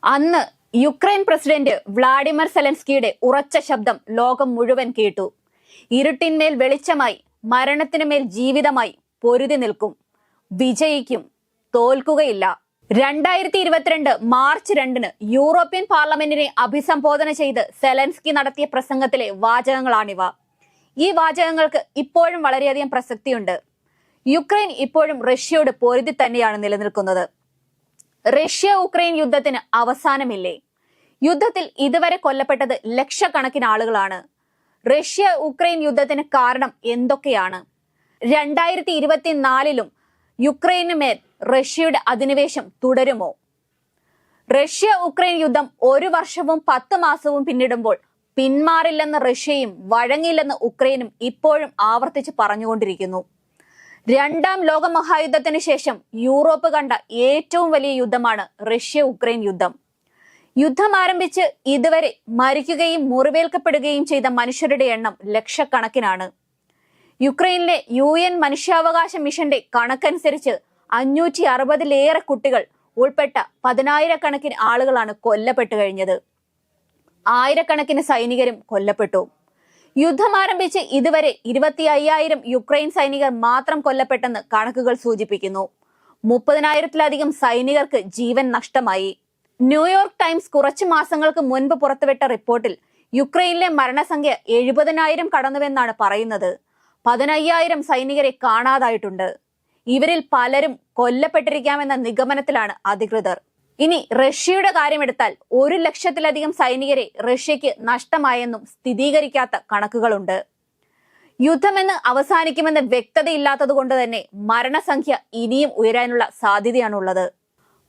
അന്ന് Ukraine president Vladimir സെലൻസ്കിയുടെ ഉറച്ച ശബ്ദം ലോകം മുഴുവൻ കേട്ടു. ഇരുട്ടിന്മേൽ വെളിച്ചമായി, മരണത്തിനുമേൽ ജീവിതമായി പൊരുതി നിൽക്കും, വിജയിക്കും, തോൽക്കുകയില്ല. 2022 മാർച്ച് 2 യൂറോപ്യൻ പാർലമെന്റിനെ അഭിസംബോധന ചെയ്ത് സെലൻസ്കി നടത്തിയ പ്രസംഗത്തിലെ വാചകങ്ങളാണിവ. ഈ വാചകങ്ങൾക്ക് ഇപ്പോഴും വളരെയധികം പ്രസക്തിയുണ്ട്. യുക്രൈൻ ഇപ്പോഴും റഷ്യയോട് പൊരുതി തന്നെയാണ് നിലനിൽക്കുന്നത്. റഷ്യ ഉക്രൈൻ യുദ്ധത്തിന് അവസാനമില്ലേ? യുദ്ധത്തിൽ ഇതുവരെ കൊല്ലപ്പെട്ടത് ലക്ഷക്കണക്കിന് ആളുകളാണ്. റഷ്യ ഉക്രൈൻ യുദ്ധത്തിന് കാരണം എന്തൊക്കെയാണ്? 2024 യുക്രൈനു മേൽ റഷ്യയുടെ അധിനിവേശം തുടരുമോ? റഷ്യ ഉക്രൈൻ യുദ്ധം 1 വർഷവും 10 മാസവും പിന്നിടുമ്പോൾ പിന്മാറില്ലെന്ന് റഷ്യയും വഴങ്ങില്ലെന്ന് ഉക്രൈനും ഇപ്പോഴും ആവർത്തിച്ച് പറഞ്ഞുകൊണ്ടിരിക്കുന്നു. 2ാം ലോക മഹായുദ്ധത്തിന് ശേഷം യൂറോപ്പ് കണ്ട ഏറ്റവും വലിയ യുദ്ധമാണ് റഷ്യ ഉക്രൈൻ യുദ്ധം. യുദ്ധം ആരംഭിച്ച് ഇതുവരെ മരിക്കുകയും മുറിവേൽക്കപ്പെടുകയും ചെയ്ത മനുഷ്യരുടെ എണ്ണം ലക്ഷക്കണക്കിനാണ്. യുക്രൈനിലെ UN മനുഷ്യാവകാശ മിഷന്റെ കണക്കനുസരിച്ച് 560-ലേറെ കുട്ടികൾ ഉൾപ്പെട്ട 10,000-കണക്കിന് ആളുകളാണ് കൊല്ലപ്പെട്ടു കഴിഞ്ഞത്. ആയിരക്കണക്കിന് സൈനികരും കൊല്ലപ്പെട്ടു. യുദ്ധം ആരംഭിച്ച് ഇതുവരെ 25,000 യുക്രൈൻ സൈനികർ മാത്രം കൊല്ലപ്പെട്ടെന്ന് കണക്കുകൾ സൂചിപ്പിക്കുന്നു. 30,000-ത്തിലധികം സൈനികർക്ക് ജീവൻ നഷ്ടമായി. ന്യൂയോർക്ക് ടൈംസ് കുറച്ചു മാസങ്ങൾക്ക് മുൻപ് പുറത്തുവിട്ട റിപ്പോർട്ടിൽ യുക്രൈനിലെ മരണസംഖ്യ 70,000 കടന്നുവെന്നാണ് പറയുന്നത്. 15,000 സൈനികരെ കാണാതായിട്ടുണ്ട്. ഇവരിൽ പലരും കൊല്ലപ്പെട്ടിരിക്കാമെന്ന നിഗമനത്തിലാണ് അധികൃതർ. ഇനി റഷ്യയുടെ കാര്യമെടുത്താൽ 1,00,000-ത്തിലധികം സൈനികരെ റഷ്യക്ക് നഷ്ടമായെന്നും സ്ഥിരീകരിക്കാത്ത കണക്കുകളുണ്ട്. യുദ്ധമെന്ന് അവസാനിക്കുമെന്ന് വ്യക്തതയില്ലാത്തത് കൊണ്ട് തന്നെ മരണസംഖ്യ ഇനിയും ഉയരാനുള്ള സാധ്യതയാണുള്ളത്.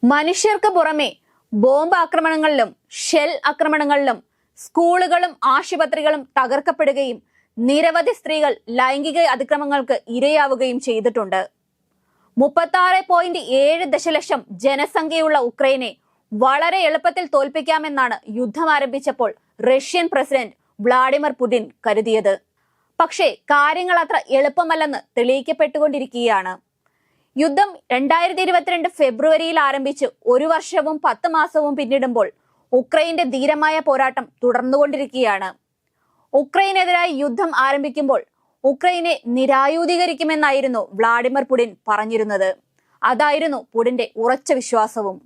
മനുഷ്യർക്ക് പുറമെ ബോംബ് ആക്രമണങ്ങളിലും ഷെൽ ആക്രമണങ്ങളിലും സ്കൂളുകളും ആശുപത്രികളും തകർക്കപ്പെടുകയും നിരവധി സ്ത്രീകൾ ലൈംഗിക അതിക്രമങ്ങൾക്ക് ഇരയാവുകയും ചെയ്തിട്ടുണ്ട്. 36.7 ദശലക്ഷം ജനസംഖ്യയുള്ള ഉക്രൈനെ വളരെ എളുപ്പത്തിൽ തോൽപ്പിക്കാമെന്നാണ് യുദ്ധം ആരംഭിച്ചപ്പോൾ റഷ്യൻ പ്രസിഡന്റ് വ്ളാഡിമിർ പുടിൻ കരുതിയത്. പക്ഷേ കാര്യങ്ങൾ അത്ര എളുപ്പമല്ലെന്ന് തെളിയിക്കപ്പെട്ടുകൊണ്ടിരിക്കുകയാണ്. യുദ്ധം 2022 ഫെബ്രുവരിയിൽ ആരംഭിച്ച് 1 വർഷവും 10 മാസവും പിന്നിടുമ്പോൾ ഉക്രൈന്റെ ധീരമായ പോരാട്ടം തുടർന്നുകൊണ്ടിരിക്കുകയാണ്. ഉക്രൈനെതിരായി യുദ്ധം ആരംഭിക്കുമ്പോൾ ഉക്രൈനെ നിരായുധീകരിക്കുമെന്നായിരുന്നു വ്ളാഡിമിർ പുടിൻ പറഞ്ഞിരുന്നത്. അതായിരുന്നു പുടിന്റെ ഉറച്ച വിശ്വാസവും.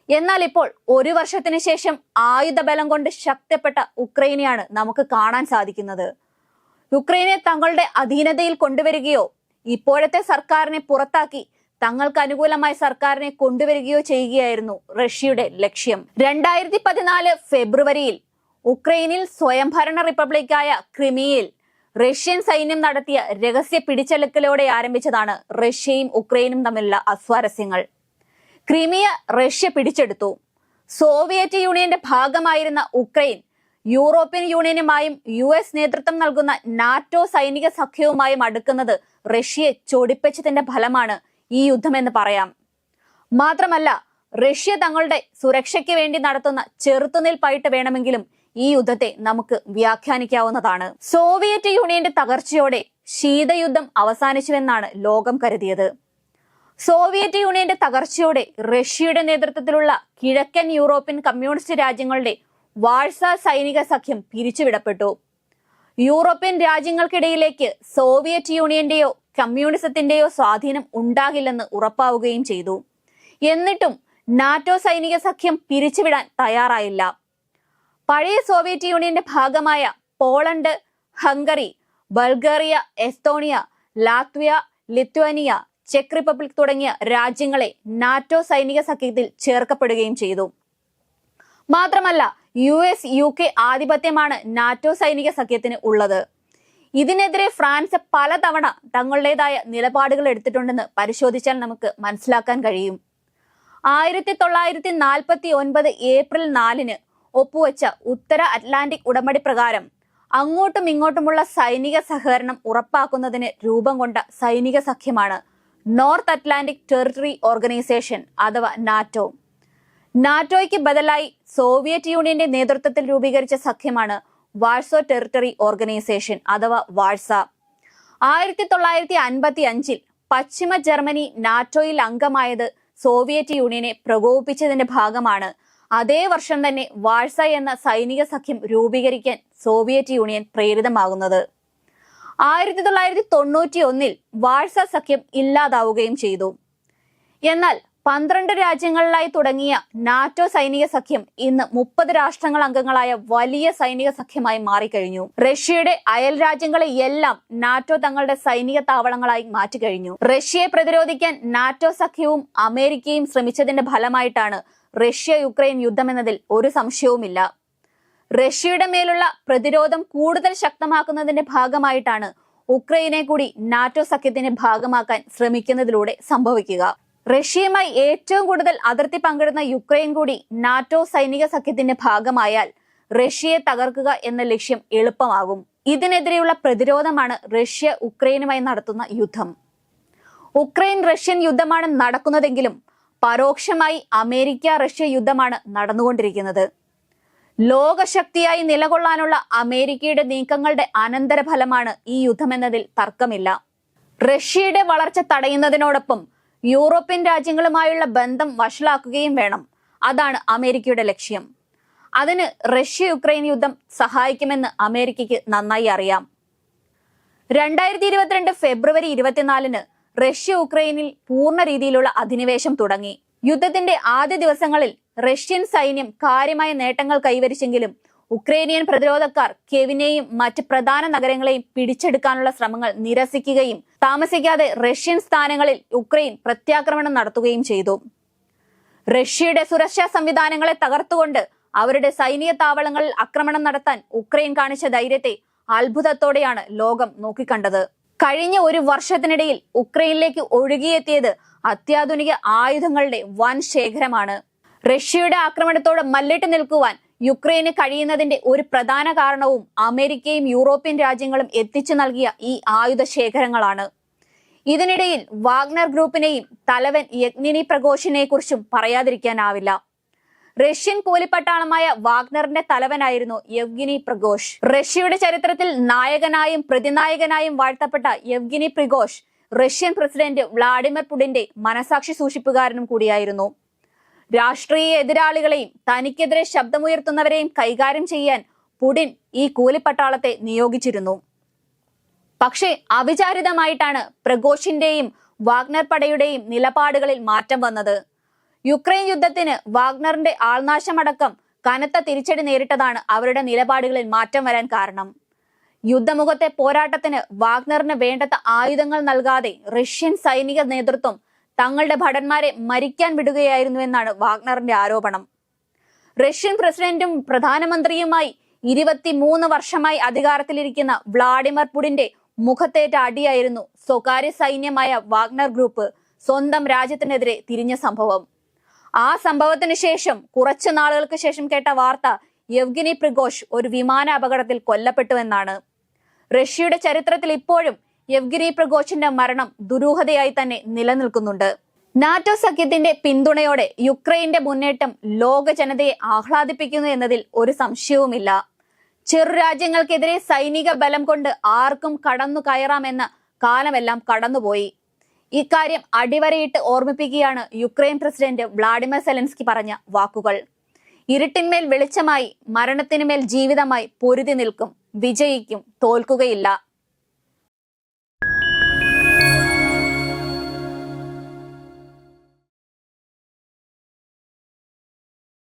എന്നാൽ ഇപ്പോൾ 1 വർഷത്തിന് ശേഷം ആയുധബലം കൊണ്ട് ശക്തിപ്പെട്ട ഉക്രൈനെയാണ് നമുക്ക് കാണാൻ സാധിക്കുന്നത്. യുക്രൈനെ തങ്ങളുടെ അധീനതയിൽ കൊണ്ടുവരികയോ ഇപ്പോഴത്തെ സർക്കാരിനെ പുറത്താക്കി തങ്ങൾക്ക് അനുകൂലമായ സർക്കാരിനെ കൊണ്ടുവരികയോ ചെയ്യുകയായിരുന്നു റഷ്യയുടെ ലക്ഷ്യം. 2014 ഫെബ്രുവരിയിൽ ഉക്രൈനിൽ സ്വയംഭരണ റിപ്പബ്ലിക്കായ ക്രിമിയയിൽ റഷ്യൻ സൈന്യം നടത്തിയ രഹസ്യ പിടിച്ചെടുക്കലോടെ ആരംഭിച്ചതാണ് റഷ്യയും ഉക്രൈനും തമ്മിലുള്ള അസ്വാരസ്യങ്ങൾ. ക്രിമിയ റഷ്യ പിടിച്ചെടുത്തു. സോവിയറ്റ് യൂണിയന്റെ ഭാഗമായിരുന്ന ഉക്രൈൻ യൂറോപ്യൻ യൂണിയനുമായും US നേതൃത്വം നൽകുന്ന നാറ്റോ സൈനിക സഖ്യവുമായും അടുക്കുന്നത് റഷ്യയെ ചൊടിപ്പിച്ചതിന്റെ ഫലമാണ് ഈ യുദ്ധമെന്ന് പറയാം. മാത്രമല്ല റഷ്യ തങ്ങളുടെ സുരക്ഷയ്ക്ക് വേണ്ടി നടത്തുന്ന ചെറുത്തുനിൽപ്പായിട്ട് വേണമെങ്കിലും ഈ യുദ്ധത്തെ നമുക്ക് വ്യാഖ്യാനിക്കാവുന്നതാണ്. സോവിയറ്റ് യൂണിയന്റെ തകർച്ചയോടെ ശീതയുദ്ധം അവസാനിച്ചുവെന്നാണ് ലോകം കരുതിയത്. സോവിയറ്റ് യൂണിയന്റെ തകർച്ചയോടെ റഷ്യയുടെ നേതൃത്വത്തിലുള്ള കിഴക്കൻ യൂറോപ്യൻ കമ്മ്യൂണിസ്റ്റ് രാജ്യങ്ങളുടെ വാഴ്സ സൈനിക സഖ്യം പിരിച്ചുവിടപ്പെട്ടു. യൂറോപ്യൻ രാജ്യങ്ങൾക്കിടയിലേക്ക് സോവിയറ്റ് യൂണിയന്റെയോ കമ്മ്യൂണിസത്തിന്റെയോ സ്വാധീനം ഉണ്ടാകില്ലെന്ന് ഉറപ്പാവുകയും ചെയ്തു. എന്നിട്ടും നാറ്റോ സൈനിക സഖ്യം പിരിച്ചുവിടാൻ തയ്യാറായില്ല. പഴയ സോവിയറ്റ് യൂണിയന്റെ ഭാഗമായ Poland, Hungary, Bulgaria, Estonia, Latvia, Lithuania, check republic തുടങ്ങിയ രാജ്യങ്ങളെ നാറ്റോ സൈനിക സഖ്യത്തിൽ ചേർക്കപ്പെടുകയും ചെയ്തു. മാത്രമല്ല US UK ആധിപത്യമാണ് നാറ്റോ സൈനിക സഖ്യത്തിന് ഉള്ളത്. ഇതിനെതിരെ ഫ്രാൻസ് പലതവണ തങ്ങളുടേതായ നിലപാടുകൾ എടുത്തിട്ടുണ്ടെന്ന് പരിശോധിച്ചാൽ നമുക്ക് മനസ്സിലാക്കാൻ കഴിയും. 1949 ഏപ്രിൽ 4 ഒപ്പുവെച്ച ഉത്തര അറ്റ്ലാന്റിക് ഉടമ്പടി പ്രകാരം അങ്ങോട്ടും ഇങ്ങോട്ടുമുള്ള സൈനിക സഹകരണം ഉറപ്പാക്കുന്നതിന് രൂപം കൊണ്ട സൈനിക സഖ്യമാണ് നോർത്ത് അറ്റ്ലാന്റിക് ടെറിട്ടറി ഓർഗനൈസേഷൻ അഥവാ നാറ്റോ. നാറ്റോയ്ക്ക് ബദലായി സോവിയറ്റ് യൂണിയന്റെ നേതൃത്വത്തിൽ രൂപീകരിച്ച സഖ്യമാണ് വാഴ്സോ ടെറിട്ടറി ഓർഗനൈസേഷൻ അഥവാ വാഴ്സ. 1955 പശ്ചിമ ജർമ്മനി നാറ്റോയിൽ അംഗമായത് സോവിയറ്റ് യൂണിയനെ പ്രകോപിപ്പിച്ചതിന്റെ ഭാഗമാണ് അതേ വർഷം തന്നെ വാഴ്സായ് എന്ന സൈനിക സഖ്യം രൂപീകരിക്കാൻ സോവിയറ്റ് യൂണിയൻ പ്രേരിതമാകുന്നത്. 1991 വാഴ്സ സഖ്യം ഇല്ലാതാവുകയും ചെയ്തു. എന്നാൽ 12 രാജ്യങ്ങളിലായി തുടങ്ങിയ നാറ്റോ സൈനിക സഖ്യം ഇന്ന് 30 രാഷ്ട്രങ്ങൾ അംഗങ്ങളായ വലിയ സൈനിക സഖ്യമായി മാറിക്കഴിഞ്ഞു. റഷ്യയുടെ അയൽ രാജ്യങ്ങളെയെല്ലാം നാറ്റോ തങ്ങളുടെ സൈനിക താവളങ്ങളായി മാറ്റിക്കഴിഞ്ഞു. റഷ്യയെ പ്രതിരോധിക്കാൻ നാറ്റോ സഖ്യവും അമേരിക്കയും ശ്രമിച്ചതിന്റെ ഫലമായിട്ടാണ് റഷ്യ യുക്രൈൻ യുദ്ധമെന്നതിൽ ഒരു സംശയവുമില്ല. റഷ്യയുടെ മേലുള്ള പ്രതിരോധം കൂടുതൽ ശക്തമാക്കുന്നതിന്റെ ഭാഗമായിട്ടാണ് ഉക്രൈനെ കൂടി നാറ്റോ സഖ്യത്തിന്റെ ഭാഗമാക്കാൻ ശ്രമിക്കുന്നതിലൂടെ സംഭവിക്കുക. റഷ്യയുമായി ഏറ്റവും കൂടുതൽ അതിർത്തി പങ്കിടുന്ന യുക്രൈൻ കൂടി നാറ്റോ സൈനിക സഖ്യത്തിന്റെ ഭാഗമായാൽ റഷ്യയെ തകർക്കുക എന്ന ലക്ഷ്യം എളുപ്പമാകും. ഇതിനെതിരെയുള്ള പ്രതിരോധമാണ് റഷ്യ ഉക്രൈനുമായി നടത്തുന്ന യുദ്ധം. ഉക്രൈൻ റഷ്യൻ യുദ്ധമാണ് നടക്കുന്നതെങ്കിലും പരോക്ഷമായി അമേരിക്ക റഷ്യ യുദ്ധമാണ് നടന്നുകൊണ്ടിരിക്കുന്നത്. ലോകശക്തിയായി നിലകൊള്ളാനുള്ള അമേരിക്കയുടെ നീക്കങ്ങളുടെ അനന്തരഫലമാണ് ഈ യുദ്ധമെന്നതിൽ തർക്കമില്ല. റഷ്യയുടെ വളർച്ച തടയുന്നതിനോടൊപ്പം യൂറോപ്യൻ രാജ്യങ്ങളുമായുള്ള ബന്ധം വഷളാക്കുകയും വേണം. അതാണ് അമേരിക്കയുടെ ലക്ഷ്യം. അതിന് റഷ്യ യുക്രൈൻ യുദ്ധം സഹായിക്കുമെന്ന് അമേരിക്കയ്ക്ക് നന്നായി അറിയാം. 2022 ഫെബ്രുവരി 24 റഷ്യ ഉക്രൈനിൽ പൂർണ്ണ രീതിയിലുള്ള അധിനിവേശം തുടങ്ങി. യുദ്ധത്തിന്റെ ആദ്യ ദിവസങ്ങളിൽ റഷ്യൻ സൈന്യം കാര്യമായ നേട്ടങ്ങൾ കൈവരിച്ചെങ്കിലും ഉക്രൈനിയൻ പ്രതിരോധക്കാർ കെവിനെയും മറ്റ് പ്രധാന നഗരങ്ങളെയും പിടിച്ചെടുക്കാനുള്ള ശ്രമങ്ങൾ നിരസിക്കുകയും താമസിക്കാതെ റഷ്യൻ സ്ഥാനങ്ങളിൽ ഉക്രൈൻ പ്രത്യാക്രമണം നടത്തുകയും ചെയ്തു. റഷ്യയുടെ സുരക്ഷാ സംവിധാനങ്ങളെ തകർത്തുകൊണ്ട് അവരുടെ സൈനിക താവളങ്ങളിൽ ആക്രമണം നടത്താൻ ഉക്രൈൻ കാണിച്ച ധൈര്യത്തെ അത്ഭുതത്തോടെയാണ് ലോകം നോക്കിക്കണ്ടത്. കഴിഞ്ഞ ഒരു വർഷത്തിനിടയിൽ ഉക്രൈനിലേക്ക് ഒഴുകിയെത്തിയത് അത്യാധുനിക ആയുധങ്ങളുടെ വൻ ശേഖരമാണ്. റഷ്യയുടെ ആക്രമണത്തോട് മല്ലിട്ട് നിൽക്കുവാൻ യുക്രൈന് കഴിയുന്നതിന്റെ ഒരു പ്രധാന കാരണവും അമേരിക്കയും യൂറോപ്യൻ രാജ്യങ്ങളും എത്തിച്ചു നൽകിയ ഈ ആയുധ ശേഖരങ്ങളാണ്. ഇതിനിടയിൽ വാഗ്നർ ഗ്രൂപ്പിനെയും തലവൻ യെവ്ഗെനി പ്രിഗോഷിനെ കുറിച്ചും പറയാതിരിക്കാനാവില്ല. റഷ്യൻ കൂലിപ്പട്ടാളമായ വാഗ്നറിന്റെ തലവനായിരുന്നു യെവ്ഗെനി പ്രിഗോഷ്. റഷ്യയുടെ ചരിത്രത്തിൽ നായകനായും പ്രതിനായകനായും വാഴ്ത്തപ്പെട്ട യെവ്ഗെനി പ്രിഗോഷ് റഷ്യൻ പ്രസിഡന്റ് വ്ളാഡിമിർ പുടിന്റെ മനസാക്ഷി സൂക്ഷിപ്പുകാരനും കൂടിയായിരുന്നു. രാഷ്ട്രീയ എതിരാളികളെയും തനിക്കെതിരെ ശബ്ദമുയർത്തുന്നവരെയും കൈകാര്യം ചെയ്യാൻ പുടിൻ ഈ കൂലിപ്പട്ടാളത്തെ നിയോഗിച്ചിരുന്നു. പക്ഷേ അവിചാരിതമായിട്ടാണ് പ്രിഗോഷിന്റെയും വാഗ്നർ പടയുടെയും നിലപാടുകളിൽ മാറ്റം വന്നത്. യുക്രൈൻ യുദ്ധത്തിന് വാഗ്നറിന്റെ ആൾനാശമടക്കം കനത്ത തിരിച്ചടി നേരിട്ടതാണ് അവരുടെ നിലപാടുകളിൽ മാറ്റം വരാൻ കാരണം. യുദ്ധമുഖത്തെ പോരാട്ടത്തിന് വാഗ്നറിന് വേണ്ടത്ര ആയുധങ്ങൾ നൽകാതെ റഷ്യൻ സൈനിക നേതൃത്വം തങ്ങളുടെ ഭടന്മാരെ മരിക്കാൻ വിടുകയായിരുന്നുവെന്നാണ് വാഗ്നറിന്റെ ആരോപണം. റഷ്യൻ പ്രസിഡന്റും പ്രധാനമന്ത്രിയുമായി 23 വർഷമായി അധികാരത്തിലിരിക്കുന്ന വ്ളാഡിമിർ പുടിന്റെ മുഖത്തേറ്റ അടിയായിരുന്നു സ്വകാര്യ സൈന്യമായ വാഗ്നർ ഗ്രൂപ്പ് സ്വന്തം രാജ്യത്തിനെതിരെ തിരിഞ്ഞ സംഭവം. ആ സംഭവത്തിന് ശേഷം കുറച്ചു നാളുകൾക്ക് ശേഷം കേട്ട വാർത്ത യെവ്ഗെനി പ്രിഗോഷ് ഒരു വിമാന അപകടത്തിൽ കൊല്ലപ്പെട്ടുവെന്നാണ്. റഷ്യയുടെ ചരിത്രത്തിൽ ഇപ്പോഴും യെവ്ഗെനി പ്രിഗോഷിന്റെ മരണം ദുരൂഹതയായി തന്നെ നിലനിൽക്കുന്നുണ്ട്. നാറ്റോ സഖ്യത്തിന്റെ പിന്തുണയോടെ യുക്രൈന്റെ മുന്നേറ്റം ലോക ജനതയെ ആഹ്ലാദിപ്പിക്കുന്നു എന്നതിൽ ഒരു സംശയവുമില്ല. ചെറു രാജ്യങ്ങൾക്കെതിരെ സൈനിക ബലം കൊണ്ട് ആർക്കും കടന്നു കയറാമെന്ന കാലമെല്ലാം കടന്നുപോയി. ഇക്കാര്യം അടിവരയിട്ട് ഓർമ്മിപ്പിക്കുകയാണ് യുക്രൈൻ പ്രസിഡന്റ് വ്ളാഡിമിർ സെലൻസ്കി പറഞ്ഞ വാക്കുകൾ. ഇരുട്ടിന്മേൽ വെളിച്ചമായി, മരണത്തിനുമേൽ ജീവിതമായി പൊരുതി നിൽക്കും, വിജയിക്കും, തോൽക്കുകയില്ല.